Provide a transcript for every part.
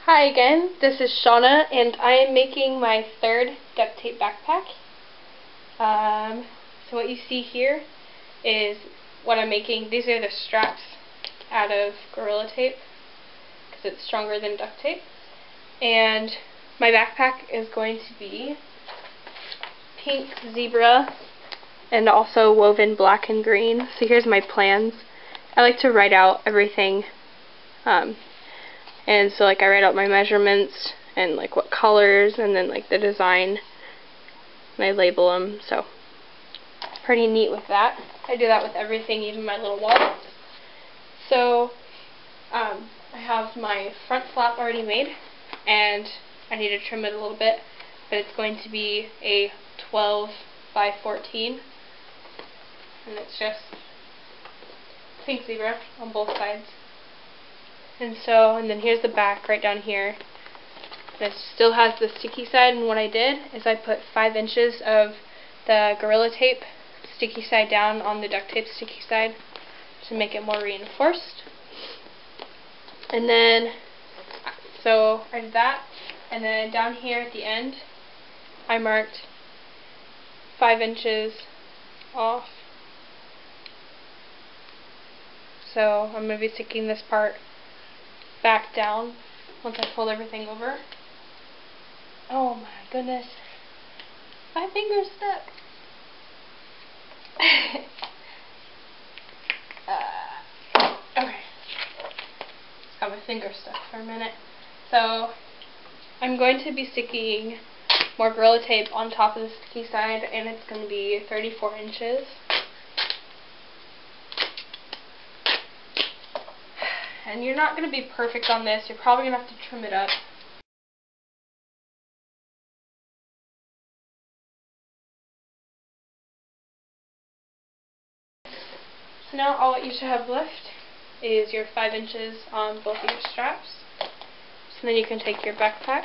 Hi again, this is Shauna, and I am making my third duct tape backpack. So what you see here is what I'm making. These are the straps out of Gorilla Tape, because it's stronger than duct tape. And my backpack is going to be pink zebra and also woven black and green. So here's my plans. I like to write out everything. And so I write out my measurements and what colors and then the design, and I label them, so pretty neat with that. I do that with everything, even my little wallets. So I have my front flap already made, and I need to trim it a little bit, but it's going to be a 12 by 14, and it's just pink zebra on both sides. And then here's the back right down here. And it still has the sticky side, and what I did is I put 5 inches of the Gorilla Tape sticky side down on the duct tape sticky side to make it more reinforced. And then, so I did that, and then down here at the end I marked 5 inches off. So I'm going to be sticking this part back down once I fold everything over. Oh my goodness, my finger's stuck. Okay, just got my finger stuck for a minute. So I'm going to be sticking more Gorilla Tape on top of the sticky side, and it's going to be 34 inches. And you're not going to be perfect on this. You're probably going to have to trim it up. So now all you should have left is your 5 inches on both of your straps. So then you can take your backpack,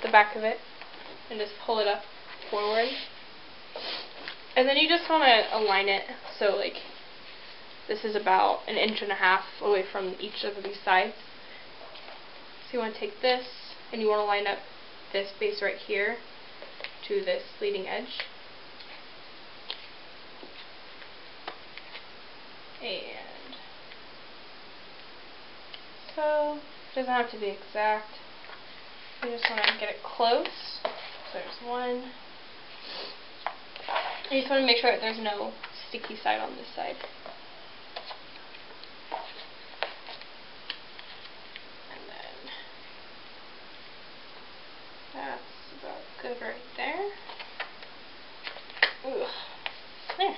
the back of it, and just pull it up forward. And then you just want to align it so this is about 1.5 inches away from each of these sides. So you want to take this and you want to line up this base right here to this leading edge. And so it doesn't have to be exact. You just want to get it close. So there's one. You just want to make sure that there's no sticky side on this side. That's about good right there. Ugh. There.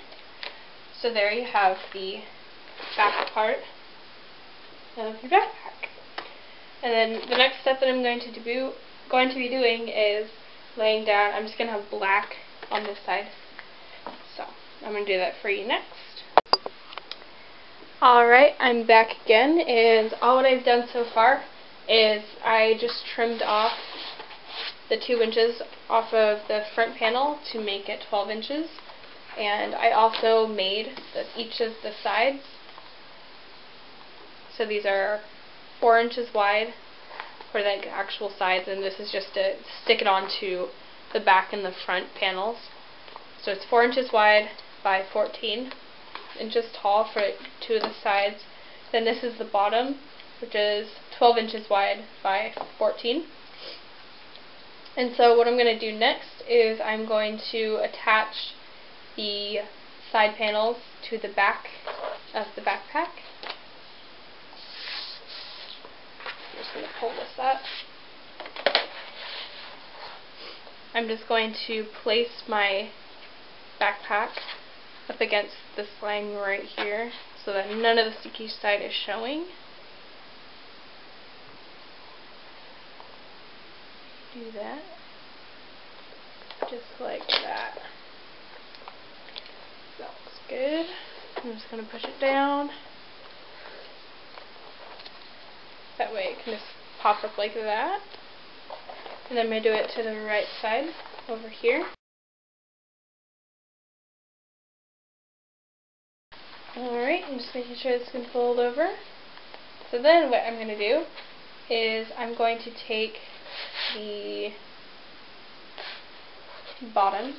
So there you have the back part of your backpack. And then the next step that I'm going to be doing is laying down. I'm just going to have black on this side. So I'm going to do that for you next. Alright, I'm back again, and all what I've done so far is I just trimmed off the 2 inches off of the front panel to make it 12 inches, and I also made each of the sides. So these are 4 inches wide for the actual sides, and this is just to stick it onto the back and the front panels. So it's 4 inches wide by 14 inches tall for 2 of the sides. Then this is the bottom, which is 12 inches wide by 14. And so what I'm going to do next is I'm going to attach the side panels to the back of the backpack. I'm just going to pull this up. I'm just going to place my backpack up against this line right here so that none of the sticky side is showing. Do that. Just like that. That looks good. I'm just going to push it down. That way it can just pop up like that. And then I'm going to do it to the right side over here. Alright, I'm just making sure this can fold over. So then what I'm going to do is I'm going to take the bottom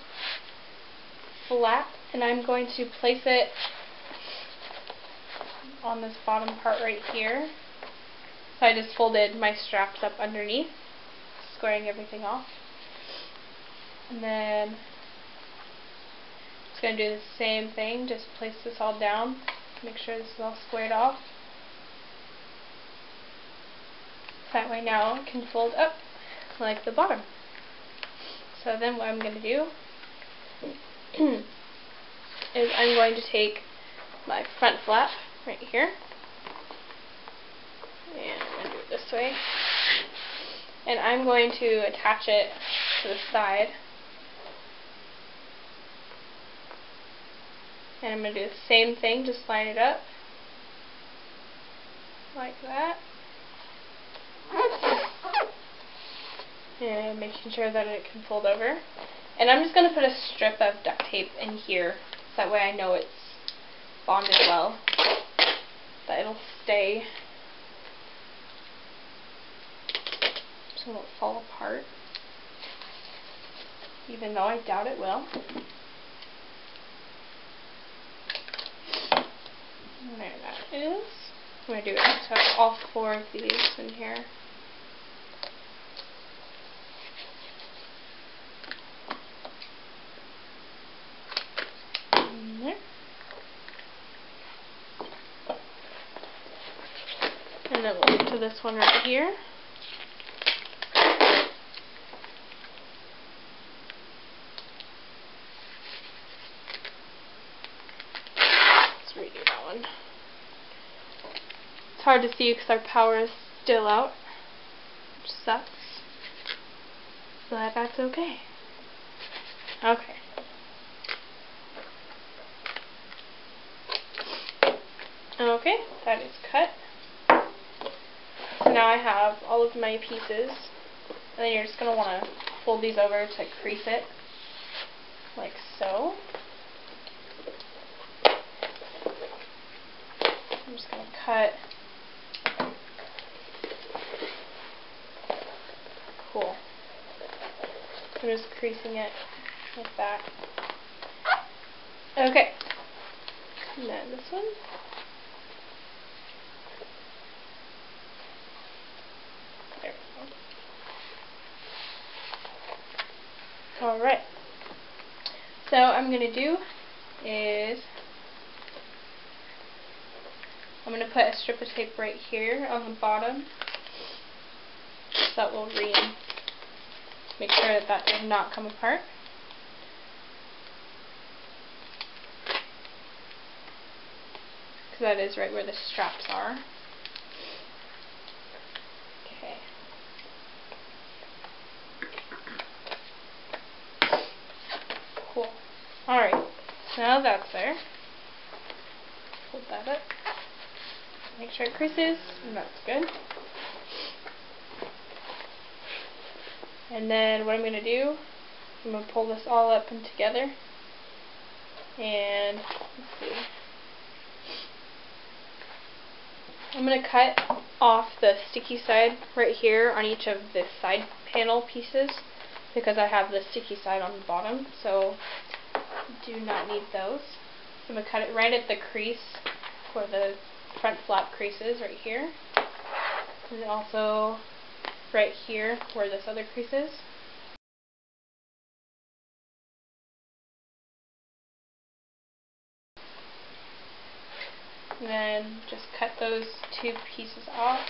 flap and I'm going to place it on this bottom part right here. So I just folded my straps up underneath, squaring everything off. And then just going to do the same thing, just place this all down, make sure this is all squared off. That way now it can fold up like the bottom. So then what I'm going to do is I'm going to take my front flap right here, and I'm going to do it this way, and I'm going to attach it to the side, and I'm going to do the same thing, just line it up like that, and making sure that it can fold over. And I'm just going to put a strip of duct tape in here, so that way I know it's bonded well, that it'll stay, so it won't fall apart, even though I doubt it will. And there that is. I'm going to do it to all 4 of these in here. And then we'll get to this one right here. Let's redo that one. It's hard to see because our power is still out, which sucks, but that's okay. Okay. Okay, that is cut. So now I have all of my pieces, and then you're just going to want to fold these over to crease it, like so. I'm just going to cut. Cool. I'm just creasing it like that. Okay. And then this one. There we go. Alright. So what I'm going to do is I'm going to put a strip of tape right here on the bottom, so that will make sure that that does not come apart. Because that is right where the straps are. Okay. Cool. Alright, so now that's there. Hold that up. Make sure it creases, and that's good. And then what I'm going to do, I'm going to pull this all up and together. And let's see. I'm going to cut off the sticky side right here on each of the side panel pieces, because I have the sticky side on the bottom, so do not need those. So I'm going to cut it right at the crease where the front flap creases, right here. And then also right here where this other crease is. And then just cut those 2 pieces off.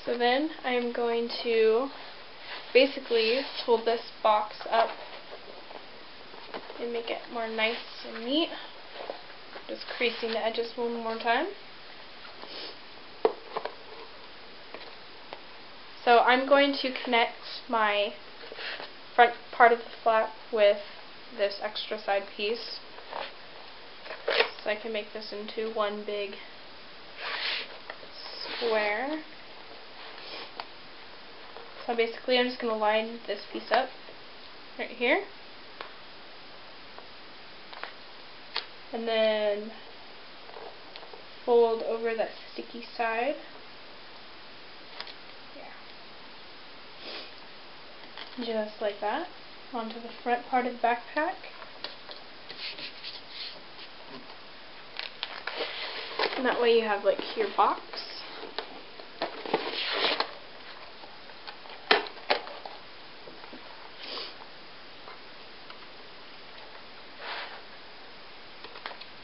So then I'm going to basically fold this box up and make it more nice and neat. Just creasing the edges one more time. So I'm going to connect my front part of the flap with this extra side piece, so I can make this into one big square. So basically I'm just going to line this piece up right here. And then fold over that sticky side. Yeah. Just like that. Onto the front part of the backpack. And that way you have like your box.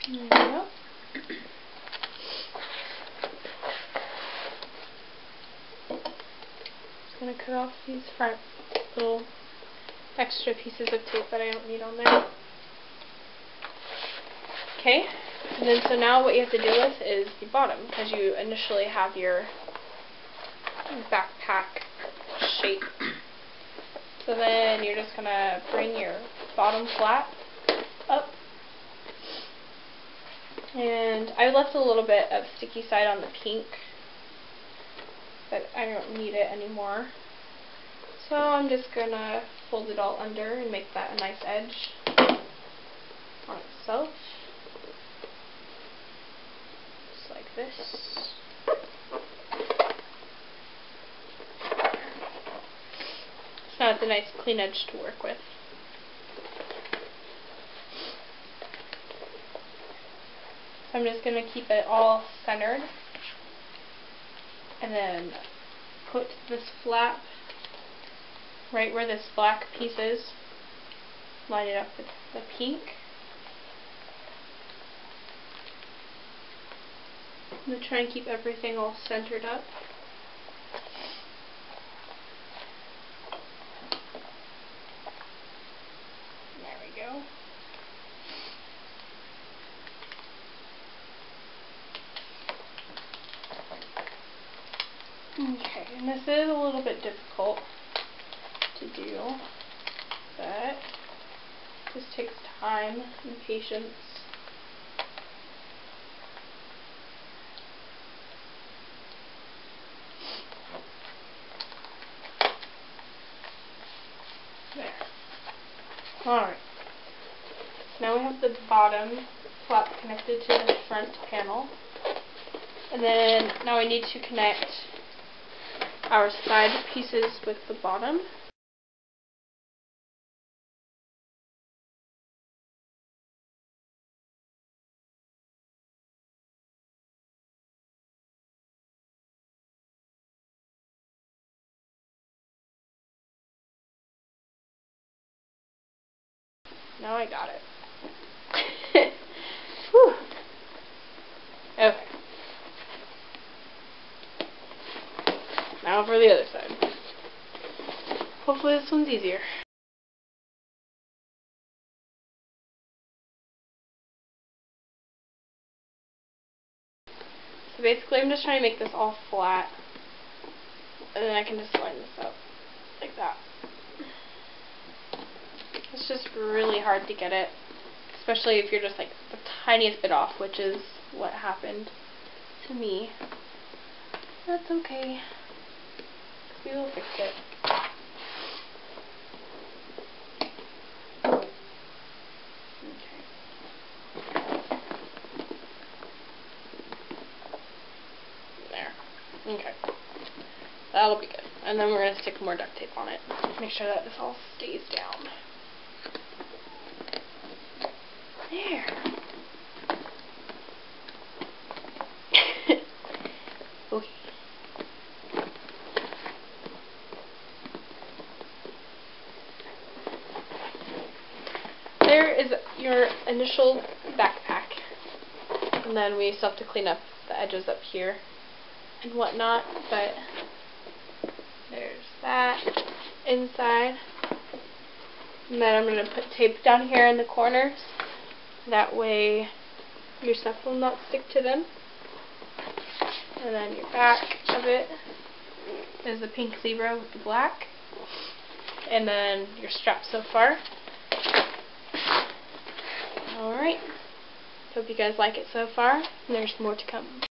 There we go. Just going to cut off these front little extra pieces of tape that I don't need on there. Okay, and then so now what you have to deal with is the bottom, because you initially have your backpack shape. So then you're just going to bring your bottom flap up. And I left a little bit of sticky side on the pink, but I don't need it anymore. So I'm just going to fold it all under and make that a nice edge on itself. Just like this. So now it's a nice clean edge to work with. So I'm just going to keep it all centered and then put this flap right where this black piece is. Line it up with the pink. I'm going to try and keep everything all centered up. There we go. Okay, and this is a little bit difficult to do, but this takes time and patience. There. Alright. So now we have the bottom flap connected to the front panel. And then now we need to connect our side pieces with the bottom. Now I got it. Whew. Okay. Now for the other side. Hopefully this one's easier. So basically I'm just trying to make this all flat, and then I can just line this up like that. It's just really hard to get it, especially if you're just like the tiniest bit off, which is what happened to me. That's okay. We will fix it. Okay. That'll be good. And then we're going to stick more duct tape on it. Make sure that this all stays down. There. Okay. There is your initial backpack. And then we still have to clean up the edges up here and whatnot, but there's that inside. And then I'm going to put tape down here in the corners. That way your stuff will not stick to them. And then your back of it is the pink zebra with the black. And then your strap so far. Alright. Hope you guys like it so far. And there's more to come.